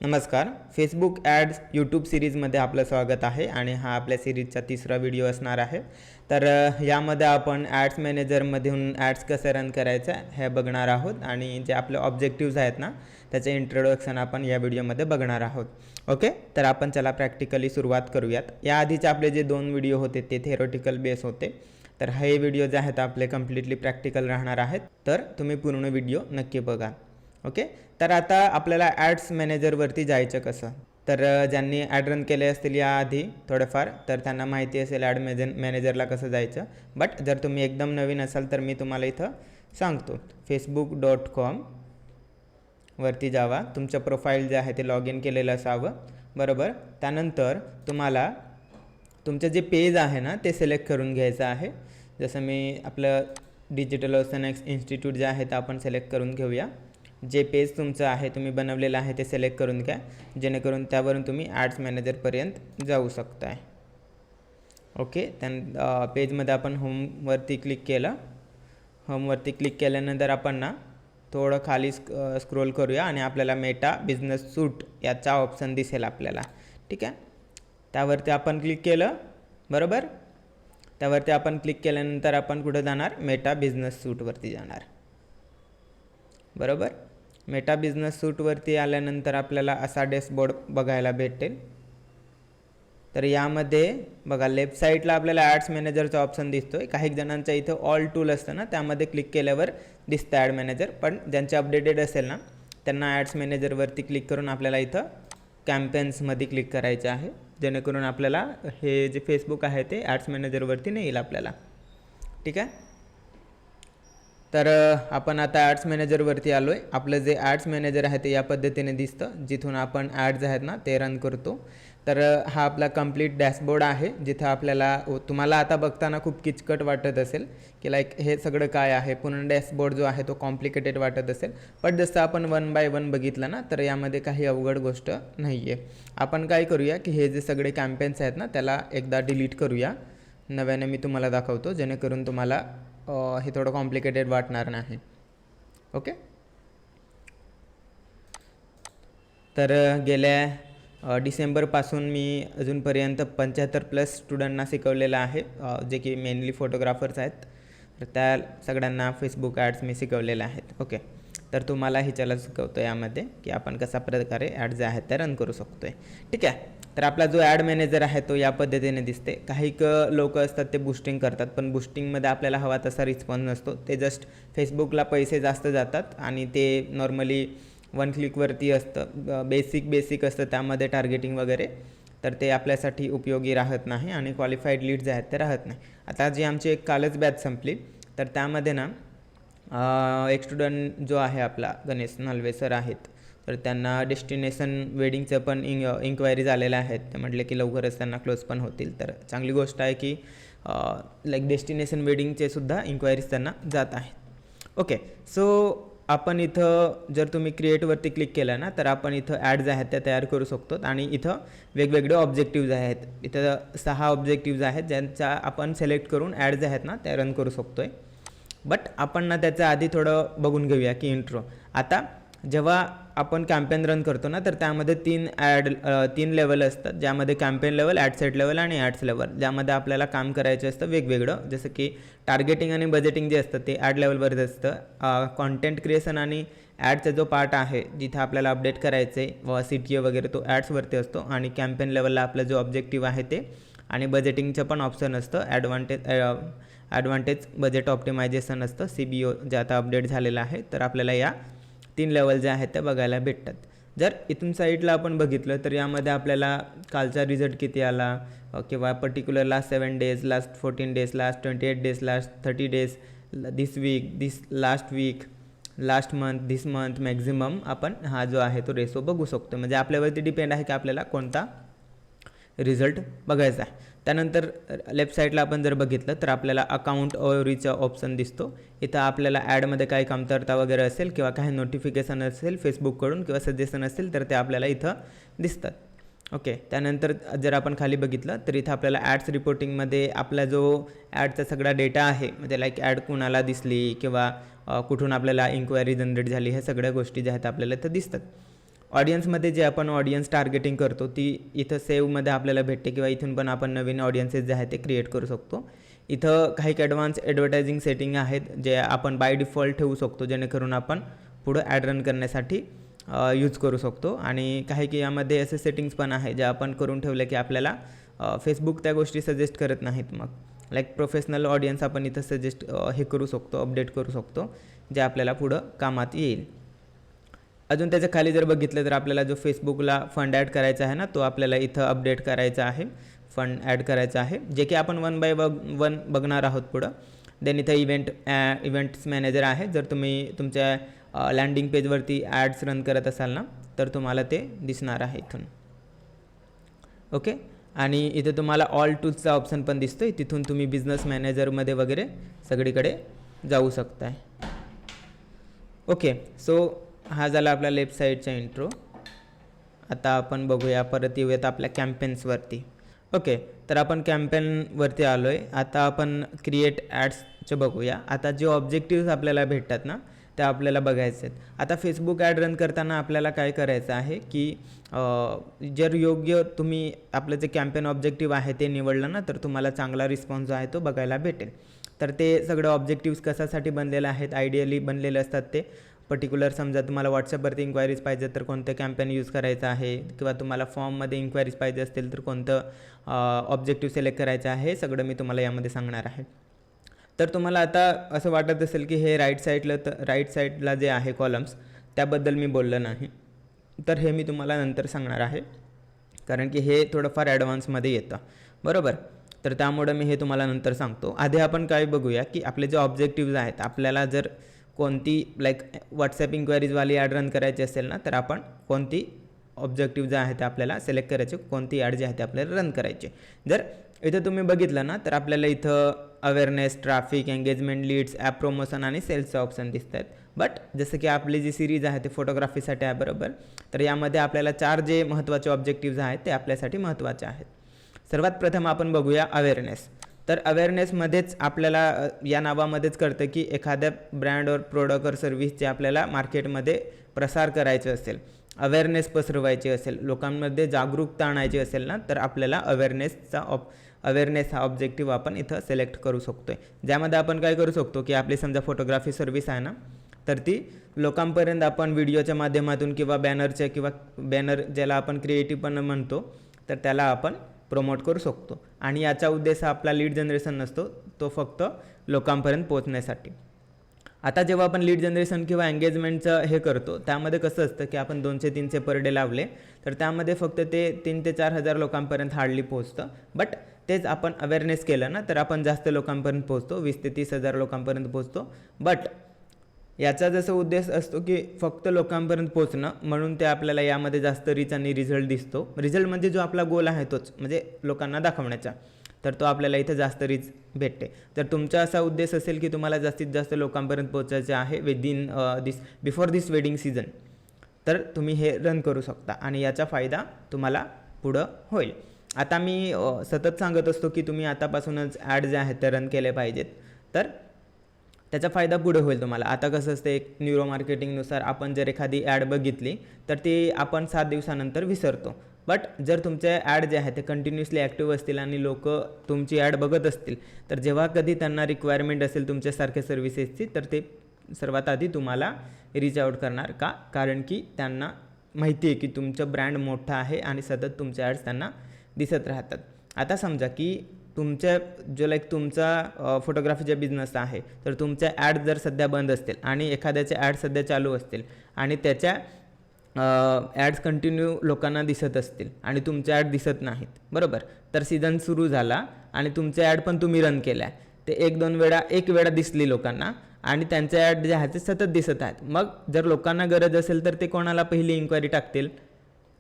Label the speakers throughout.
Speaker 1: नमस्कार. Facebook ads YouTube सीरीजमध्ये आपलं स्वागत आहे आणि हा आपल्या सीरीजचा तिसरा व्हिडिओ असणार आहे. तर यामध्ये आपण ॲड्स मॅनेजरमधून ॲड्स कसे रन करायचं हे बघणार आहोत आणि जे आपले ऑब्जेक्टिव्ज आहेत ना त्याचे इंट्रोडक्शन आपण या व्हिडिओमध्ये बघणार आहोत. ओके, तर आपण चला प्रॅक्टिकली सुरुवात करूयात. याआधीचे आपले जे 2 व्हिडिओ होते ते थेरोटिकल बेस होते, तर हे व्हिडिओ जे आहेत आपले कम्प्लिटली प्रॅक्टिकल राहणार आहेत. तर तुम्ही पूर्ण व्हिडिओ नक्की बघा. ओके, तर आता आपल्याला ॲड्स मॅनेजरवरती जायचं कसं. तर ज्यांनी ॲड रन केले असतील याआधी थोडंफार तर त्यांना माहिती असेल ॲड मॅनेजरला कसं जायचं. बट जर तुम्ही एकदम नवीन असाल तर मी तुम्हाला इथं सांगतो. facebook.com वरती जावा. तुमचं प्रोफाईल जे आहे ते लॉग इन केलेलं असावं, बरोबर. त्यानंतर तुम्हाला तुमचं जे पेज आहे ना ते सिलेक्ट करून घ्यायचं आहे. जसं मी आपलं डिजिटल ओशन इन्स्टिट्यूट जे आहे ते आपण सिलेक्ट करून घेऊया. जे पेज तुमचं आहे तुम्ही बनवलेलं आहे ते सिलेक्ट करून घ्या, जेणेकरून त्यावरून तुम्ही ॲड्स मॅनेजरपर्यंत जाऊ शकताय. ओके, पेजमध्ये आपण होमवरती क्लिक केलं. होमवरती क्लिक केल्यानंतर आपण ना थोडं खाली स्क्रोल करूया आणि आपल्याला मेटा बिझनेस सूट याचा ऑप्शन दिसेल आपल्याला. ठीक आहे, त्यावरती आपण क्लिक केलं, बरोबर. त्यावरती आपण क्लिक केल्यानंतर आपण कुठं जाणार, मेटा बिझनेस सूटवरती जाणार, बरोबर. मेटा बिझनेस सूटवरती आल्यानंतर आपल्याला असा डॅशबोर्ड बघायला भेटेल. तर यामध्ये बघा लेफ्ट साईडला आपल्याला ॲड्स मॅनेजरचा ऑप्शन दिसतोय. काही जणांच्या इथं ऑल टूल असतं ना त्यामध्ये क्लिक केल्यावर दिसतं ॲड मॅनेजर, पण ज्यांचे अपडेटेड असेल ना त्यांना ॲड्स मॅनेजरवरती क्लिक करून आपल्याला इथं कॅम्पेन्समध्ये क्लिक करायचं आहे, जेणेकरून आपल्याला हे जे फेसबुक आहे ते ॲड्स मॅनेजरवरती नाही येईल आपल्याला. ठीक आहे, तर आपण आता ॲड्स मॅनेजरवरती आलो आहे. आपलं जे ॲड्स मॅनेजर आहे ते या पद्धतीने दिसतं, जिथून आपण ॲड्स आहेत ना ते रन करतो. तर हा आपला कंप्लीट डॅशबोर्ड आहे, जिथं आपल्याला तुम्हाला आता बघताना खूप किचकट वाटत असेल की लाईक हे सगळं काय आहे. पूर्ण डॅशबोर्ड जो आहे तो कॉम्प्लिकेटेड वाटत असेल, पण जसं आपण 1 बाय 1 बघितलं ना तर यामध्ये काही अवघड गोष्ट नाही आहे. आपण काय करूया की हे जे सगळे कॅम्पेन्स आहेत ना त्याला एकदा डिलीट करूया. नव्याने मी तुम्हाला दाखवतो, जेणेकरून तुम्हाला हे थोडं कॉम्प्लिकेटेड वाटणार नाही. ओके, तर गेल्या डिसेंबरपासून मी अजूनपर्यंत 75+ स्टुडंटना शिकवलेलं आहे, जे की मेनली फोटोग्राफर्स आहेत. तर त्या सगळ्यांना फेसबुक ॲड्स मी शिकवलेले आहेत. ओके, तर तुम्हालाही चला शिकवतो यामध्ये की आपण कशा प्रकारे ॲड जे आहेत ते रन करू शकतो आहे. ठीक आहे, तर आपला जो ॲड मॅनेजर आहे तो या पद्धतीने दिसते. काही लोक असतात ते बूस्टिंग करतात, पण बूस्टिंगमध्ये आपल्याला हवा तसा रिस्पॉन्स नसतो. ते जस्ट फेसबुकला पैसे जास्त जातात आणि ते नॉर्मली 1 क्लिकवरती असतं. बेसिक असतं त्यामध्ये टार्गेटिंग वगैरे, तर ते आपल्यासाठी उपयोगी राहत नाही आणि क्वालिफाईड लीड जे आहेत ते राहत नाही. आता जी आमची एक कालच बॅच संपली तर त्यामध्ये ना एक स्टुडंट जो आहे आपला गणेश नलवे सर आहेत, तर त्यांना डेस्टिनेशन वेडिंगचं पण इन्क्वायरीज आलेल्या आहेत. ते म्हटले की लवकरच त्यांना क्लोज पण होतील. तर चांगली गोष्ट आहे की लाईक डेस्टिनेशन वेडिंगचे सुद्धा इन्क्वायरीज त्यांना जात आहेत. ओके, सो आपण इथं जर तुम्ही क्रिएटवरती क्लिक केलं ना तर आपण इथं ॲड्स आहेत त्या तयार करू शकतो आणि इथं वेगवेगळे ऑब्जेक्टिव्ज आहेत. इथं 6 ऑब्जेक्टिव्ज आहेत ज्यांचा आपण सिलेक्ट करून ॲड्स आहेत ना त्या रन करू शकतो आहे. बट आपण ना त्याच्या आधी थोडं बघून घेऊया की इंट्रो. आता जेव्हा आपण कॅम्पेन रन करतो ना तर त्यामध्ये 3 लेवल असतात, ज्यामध्ये campaign level, ad set level आणि ॲड्स लेवल, ज्यामध्ये आपल्याला काम करायचं असतं वेगवेगळं. जसं की टार्गेटिंग आणि बजेटिंग जे असतं ते ॲड लेवलवरच असतं. कॉन्टेंट क्रिएशन आणि ॲडचा जो पार्ट आहे जिथं आपल्याला अपडेट करायचं आहे व CTA वगैरे तो ॲड्सवरती असतो. आणि कॅम्पेन लेवलला आपला जो ऑब्जेक्टिव्ह आहे ते आणि बजेटिंगचं पण ऑप्शन असतं. ॲडव्हान्टेज बजेट ऑप्टिमायझेशन असतं, CBO जे आता अपडेट झालेलं आहे. तर आपल्याला या 3 लेवल जे आहेत ते बघायला भेटतात. जर इथून साईडला आपण बघितलं तर यामध्ये आपल्याला कालचा रिझल्ट किती आला किंवा particular last 7 days, last 14 days, last 28 days, last 30 days, this week, last week, last month, this month, maximum आपण हा जो आहे तो रेशो बघू शकतो. म्हणजे आपल्यावरती डिपेंड आहे की आपल्याला कोणता रिझल्ट बघायचा आहे. त्यानंतर लेफ्ट साईडला आपण जर बघितलं तर आपल्याला अकाउंट ओव्हरव्ह्यूचा ऑप्शन दिसतो. इथं आपल्याला ॲडमध्ये काही कमतरता वगैरे असेल किंवा काही नोटिफिकेशन असेल फेसबुककडून किंवा सजेशन असेल तर ते आपल्याला इथं दिसतात. ओके, त्यानंतर जर आपण खाली बघितलं तर इथं आपल्याला ॲड्स रिपोर्टिंगमध्ये आपला जो ॲडचा सगळा डेटा आहे, म्हणजे लाईक ॲड कुणाला दिसली किंवा कुठून आपल्याला इन्क्वायरी जनरेट झाली, ह्या सगळ्या गोष्टी ज्या आहेत आपल्याला इथं दिसतात. ऑडियन्समध्ये जे आपण ऑडियन्स टार्गेटिंग करतो ती इथं सेव्हमध्ये आपल्याला भेटते किंवा इथून पण आपण नवीन ऑडियन्सेस जे आहेत ते क्रिएट करू शकतो. इथं काही ॲडव्हान्स ॲडव्हर्टायझिंग सेटिंग आहेत जे आपण बाय डिफॉल्ट ठेवू शकतो, जेणेकरून आपण पुढं ॲड रन करण्यासाठी यूज करू शकतो. आणि काही की यामध्ये असे सेटिंग्स पण आहे जे आपण करून ठेवले की आपल्याला फेसबुक त्या गोष्टी सजेस्ट करत नाहीत. मग लाईक प्रोफेशनल ऑडियन्स आपण इथं सजेस्ट हे करू शकतो, अपडेट करू शकतो, जे आपल्याला पुढं कामात येईल. अजून त्याच्या खाली जर बघितलं तर आपल्याला जो फेसबुकला फंड ॲड करायचा आहे ना, तो आपल्याला इथं अपडेट करायचा आहे, फंड ॲड करायचा आहे, जे की आपण वन बाय वन बघणार आहोत पुढं. देन इथं इव्हेंट्स मॅनेजर आहे. जर तुम्ही तुमच्या लँडिंग पेजवरती ॲड्स रन करत असाल ना, तर तुम्हाला ते दिसणार आहे इथून. ओके. आणि इथे तुम्हाला ऑल टूल्सचा ऑप्शन पण दिसतो आहे, तिथून तुम्ही बिझनेस मॅनेजरमध्ये वगैरे सगळीकडे जाऊ शकताय. ओके. सो हा झाला आपला लेफ्ट साईडचा इंट्रो. आता आपण बघूया, परत येऊयात आपल्या कॅम्पेन्सवरती. ओके. तर आपण कॅम्पेनवरती आलो आहे. आता आपण क्रिएट ॲड्सचं बघूया. आता जे ऑब्जेक्टिव्स आपल्याला भेटतात ना, ते आपल्याला बघायचे आहेत. आता फेसबुक ॲड रन करताना आपल्याला काय करायचं आहे की जर योग्य तुम्ही आपलं जे कॅम्पेन ऑब्जेक्टिव्ह आहे ते निवडलं ना, तर तुम्हाला चांगला रिस्पॉन्स जो आहे तो बघायला भेटेल. तर ते सगळं ऑब्जेक्टिव्स कशासाठी बनलेले आहेत, आयडियली बनलेले असतात ते. पर्टिक्युलर समजा तुम्हाला व्हॉट्सअपवरती इन्क्वायरीज पाहिजे तर कोणतं कॅम्पेन यूज करायचं आहे, किंवा तुम्हाला फॉर्ममध्ये इन्क्वायरीज पाहिजे असतील तर कोणतं ऑब्जेक्टिव्ह सिलेक्ट करायचं आहे, हे सगळं मी तुम्हाला यामध्ये सांगणार आहे. तर तुम्हाला आता असं वाटत असेल की हे राईट साईडला जे आहे कॉलम्स, त्याबद्दल मी बोललं नाही, तर हे मी तुम्हाला नंतर सांगणार आहे, कारण की हे थोडंफार ॲडव्हान्समध्ये येतं, बरोबर. तर त्यामुळं मी हे तुम्हाला नंतर सांगतो. आधी आपण काय बघूया की आपले जे ऑब्जेक्टिव्ज आहेत, आपल्याला जर कोणती लाईक व्हॉट्सॲप इन्क्वायरीजवाली ॲड रन करायची असेल ना, तर आपण कोणती ऑब्जेक्टिव्ह जे आहे ते आपल्याला सिलेक्ट करायचे, कोणती ॲड जे आहे ते आपल्याला रन करायचे. जर इथं तुम्ही बघितलं ना, तर आपल्याला इथं awareness, traffic, engagement, leads, app promotion आणि सेल्सचं ऑप्शन दिसत आहेत. बट जसं की आपली जी सिरीज आहे ते फोटोग्राफीसाठी आहे, बरोबर. तर यामध्ये आपल्याला 4 जे महत्त्वाचे ऑब्जेक्टिव्ज आहेत ते आपल्यासाठी महत्त्वाचे आहेत. सर्वात प्रथम आपण बघूया अवेअरनेस. तर अवेअरनेसमध्येच आपल्याला या नावामध्येच कळतं की एखाद्या ब्रँड और प्रोडक्ट और सर्व्हिसचे आपल्याला मार्केटमध्ये प्रसार करायचे असेल, अवेअरनेस पसरवायची असेल, लोकांमध्ये जागरूकता आणायची असेल ना, तर आपल्याला अवेअरनेस हा ऑब्जेक्टिव्ह आपण इथं सिलेक्ट करू शकतो आहे. ज्यामध्ये आपण काय करू शकतो की आपली समजा फोटोग्राफी सर्व्हिस आहे ना, तर ती लोकांपर्यंत आपण व्हिडिओच्या माध्यमातून किंवा बॅनर ज्याला आपण क्रिएटिव्ह पण म्हणतो, तर त्याला आपण प्रमोट करू शकतो. आणि याचा उद्देश आपला लीड जनरेशन नसतो, तो फक्त लोकांपर्यंत पोहोचण्यासाठी. आता जेव्हा आपण लीड जनरेशन किंवा एंगेजमेंटचं हे करतो, त्यामध्ये कसं असतं की आपण 200-300 पर डे लावले तर त्यामध्ये फक्त ते 3,000 ते 4,000 लोकांपर्यंत हार्डली पोहोचतं. बट तेच आपण अवेअरनेस केलं ना, तर आपण जास्त लोकांपर्यंत पोहोचतो, 20,000 ते 30,000 लोकांपर्यंत पोहोचतो. बट याचा जसं उद्देश असतो की फक्त लोकांपर्यंत पोहोचणं, म्हणून ते आपल्याला यामध्ये जास्त रीच आणि रिझल्ट दिसतो. रिझल्ट म्हणजे जो आपला गोल आहे तोच, म्हणजे लोकांना दाखवण्याचा, तर तो आपल्याला इथं जास्त रीच भेटते. तर तुमचा असा उद्देश असेल की तुम्हाला जास्तीत जास्त लोकांपर्यंत पोहोचायचे आहे बिफोर दिस वेडिंग सीझन, तर तुम्ही हे रन करू शकता आणि याचा फायदा तुम्हाला पुढं होईल. आता मी सतत सांगत असतो की तुम्ही आतापासूनच ॲड जे आहेत ते रन केले पाहिजेत, तर त्याचा फायदा पुढे होईल तुम्हाला. आता कसं असतं, एक न्यूरो मार्केटिंगनुसार आपण जर एखादी ॲड बघितली तर ती आपण 7 दिवसानंतर विसरतो. बट जर तुमचे ॲड जे आहे ते कंटिन्युअसली ॲक्टिव्ह असतील आणि लोक तुमची ॲड बघत असतील, तर जेव्हा कधी त्यांना रिक्वायरमेंट असेल तुमच्यासारख्या सर्व्हिसेसची, तर ते सर्वात आधी तुम्हाला रीच आऊट करणार. का? कारण की त्यांना माहिती आहे की तुमचं ब्रँड मोठं आहे आणि सतत तुमचे ॲड्स त्यांना दिसत राहतात. आता समजा की तुमचा फोटोग्राफीचा बिझनेस आहे, तर तुमच्या ॲड जर सध्या बंद असतील आणि एखाद्याच्या ॲड सध्या चालू असतील आणि त्याच्या ॲड्स कंटिन्यू लोकांना दिसत असतील आणि तुमच्या ॲड दिसत नाहीत, बरोबर. तर सीझन सुरू झाला आणि तुमच्या ॲड पण तुम्ही रन केल्या, ते एक वेळा दिसली लोकांना आणि त्यांच्या ॲड जे आहेत ते सतत दिसत आहेत. मग जर लोकांना गरज असेल तर ते कोणाला पहिली इन्क्वायरी टाकतील?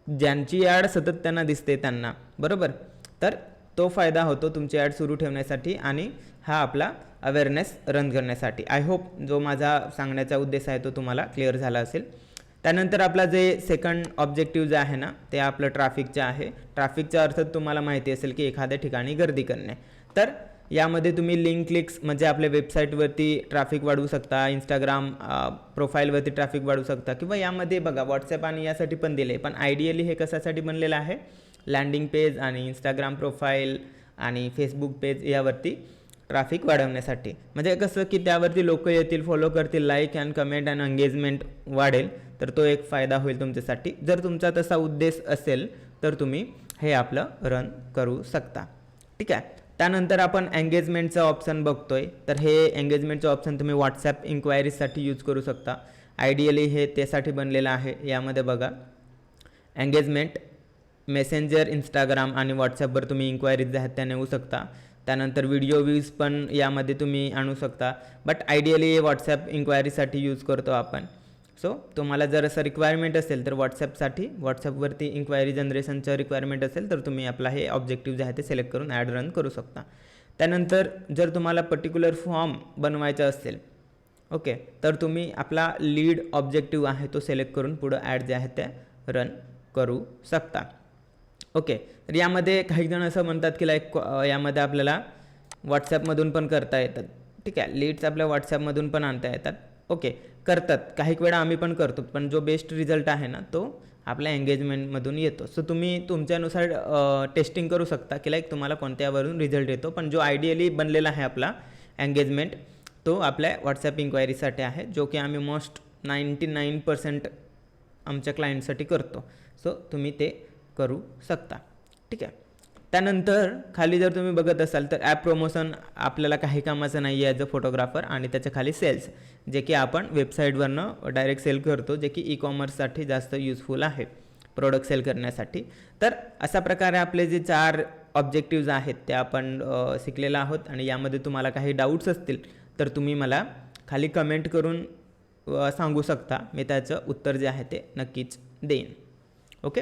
Speaker 1: ज्यांची ॲड सतत त्यांना दिसते त्यांना, बरोबर. तर तो फायदा होतो तुमची ॲड सुरू ठेवण्यासाठी आणि हा आपला अवेअरनेस रन करण्यासाठी. आय होप जो माझा सांगण्याचा उद्देश आहे तो तुम्हाला क्लिअर झाला असेल. त्यानंतर आपला जे सेकंड ऑब्जेक्टिव्ह जे आहे ना, ते आपलं ट्रॅफिकचं आहे. ट्रॅफिकचा अर्थ तुम्हाला माहिती असेल की एखाद्या ठिकाणी गर्दी करणे. तर यामध्ये तुम्ही लिंक क्लिक्स म्हणजे आपल्या वेबसाईटवरती ट्रॅफिक वाढवू शकता, इंस्टाग्राम प्रोफाईलवरती ट्रॅफिक वाढवू शकता, किंवा यामध्ये बघा व्हॉट्सॲप आणि यासाठी पण दिले. पण आयडियली हे कशासाठी बनलेलं आहे, लँडिंग पेज आणि इंस्टाग्राम प्रोफाईल आणि फेसबुक पेज यावरती ट्रॅफिक वाढवण्यासाठी. म्हणजे कसं की त्यावरती लोक येतील, फॉलो करतील, like and comment and engagement वाढेल, तर तो एक फायदा होईल तुमच्यासाठी. जर तुमचा तसा उद्देश असेल तर तुम्ही हे आपलं रन करू शकता. ठीक आहे. त्यानंतर आपण एंगेजमेंटचं ऑप्शन बघतोय. तर हे एंगेजमेंटचं ऑप्शन तुम्ही व्हॉट्सॲप इन्क्वायरीजसाठी यूज करू शकता. आयडियली हे त्यासाठी बनलेलं आहे. यामध्ये बघा एंगेजमेंट मेसेंजर, इंस्टाग्राम आणि व्हॉट्सॲपवर तुम्ही इन्क्वायरीज ज्या आहेत त्या नेऊ शकता. त्यानंतर व्हिडिओ व्ह्यूज पण यामध्ये तुम्ही आणू शकता. बट आयडियली व्हॉट्सॲप इन्क्वायरीसाठी यूज करतो आपण. सो तुम्हाला जर असं रिक्वायरमेंट असेल तर व्हॉट्सॲपसाठी, व्हॉट्सॲपवरती इन्क्वायरी जनरेशनचं रिक्वायरमेंट असेल तर तुम्ही आपला हे ऑब्जेक्टिव्ह जे आहे ते सिलेक्ट करून ॲड रन करू शकता. त्यानंतर जर तुम्हाला पर्टिक्युलर फॉर्म बनवायचा असेल, ओके, तर तुम्ही आपला लीड ऑब्जेक्टिव्ह आहे तो सिलेक्ट करून पुढं ॲड जे आहे त्या रन करू शकता. ओके. तर यामध्ये काही जण असं म्हणतात की लाईक यामध्ये आपल्याला व्हॉट्सॲपमधून पण करता येतात. ठीक आहे, लीड्स आपल्या व्हॉट्सॲपमधून पण आणता येतात. ओके, करतात, काही वेळा आम्ही पण करतो, पण जो बेस्ट रिझल्ट आहे ना तो आपल्या एंगेजमेंटमधून येतो. सो तुम्ही तुमच्यानुसार टेस्टिंग करू शकता की लाईक तुम्हाला कोणत्यावरून रिझल्ट येतो. पण जो आयडियली बनलेला आहे आपला एंगेजमेंट तो आपल्या व्हॉट्सॲप इन्क्वायरीसाठी आहे, जो की आम्ही मोस्ट 99% आमच्या क्लायंटसाठी करतो. सो तुम्ही ते करू शकता. ठीक आहे. त्यानंतर खाली जर तुम्ही बघत असाल तर ॲप प्रमोशन आपल्याला काही कामाचं नाही आहे ॲज अ फोटोग्राफर, आणि त्याच्या खाली सेल्स, जे की आपण वेबसाईटवरनं डायरेक्ट सेल करतो, जे की ई कॉमर्ससाठी जास्त युजफुल आहे प्रोडक्ट सेल करण्यासाठी. तर अशा प्रकारे आपले जे 4 ऑब्जेक्टिव्ज आहेत ते आपण शिकलेलो आहोत. आणि यामध्ये तुम्हाला काही डाऊट्स असतील तर तुम्ही मला खाली कमेंट करून सांगू शकता. मी त्याचं उत्तर जे आहे ते नक्कीच देईन. ओके.